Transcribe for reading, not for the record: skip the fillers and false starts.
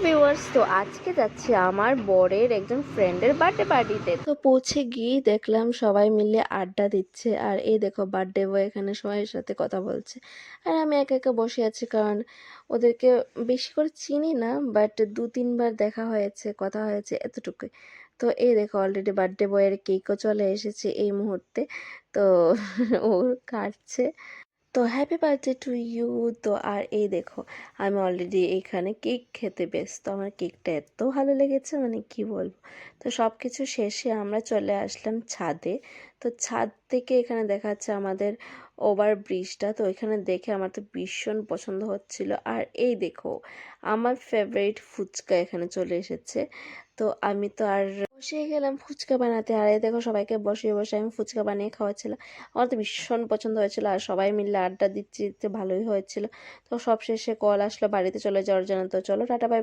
Viewers, তো আজকে যাচ্ছি আমার বরের একজন ফ্রেন্ডের বার্থডে পার্টিতে। তো পৌঁছে গিয়ে দেখলাম সবাই মিলে আড্ডা দিচ্ছে, আর এই দেখো বার্থডে বয় এখানে সবাই সাথে কথা বলছে, আর আমি একা একা বসে আছি, কারণ ওদেরকে বেশি করে চিনি না, বাট 2-3 বার দেখা হয়েছে, কথা হয়েছে, এতটুকুই। তো এই দেখো অলরেডি বার্থডে বয়ের কেকও চলে এসেছে এই মুহূর্তে। তো ও কাটছে। তো হ্যাপি বার্থডে টু ইউ। তো আর এই দেখো আমি অলরেডি এখানে কেক খেতে ব্যস্ত, আমার কেকটা এত ভালো লেগেছে মানে কি বলবো। তো সব কিছু শেষে আমরা চলে আসলাম ছাদে। তো ছাদ থেকে এখানে দেখা যাচ্ছে আমাদের ওভার ব্রিজটা, তো এখানে দেখে আমার তো ভীষণ পছন্দ হচ্ছিল। আর এই দেখো আমার ফেভারিট ফুচকা এখানে চলে এসেছে। তো আমি তো আর বসে গেলাম ফুচকা বানাতে, আর এই দেখো সবাইকে বসিয়ে বসে আমি ফুচকা বানিয়ে খাওয়াচ্ছিলাম। আমার তো ভীষণ পছন্দ হয়েছিল, আর সবাই মিলে আড্ডা দিতে দিতে ভালোই হয়েছিল। তো সব শেষে কল আসলো বাড়িতে চলে যাওয়ার জন্য। তো চলো টাটা বাই।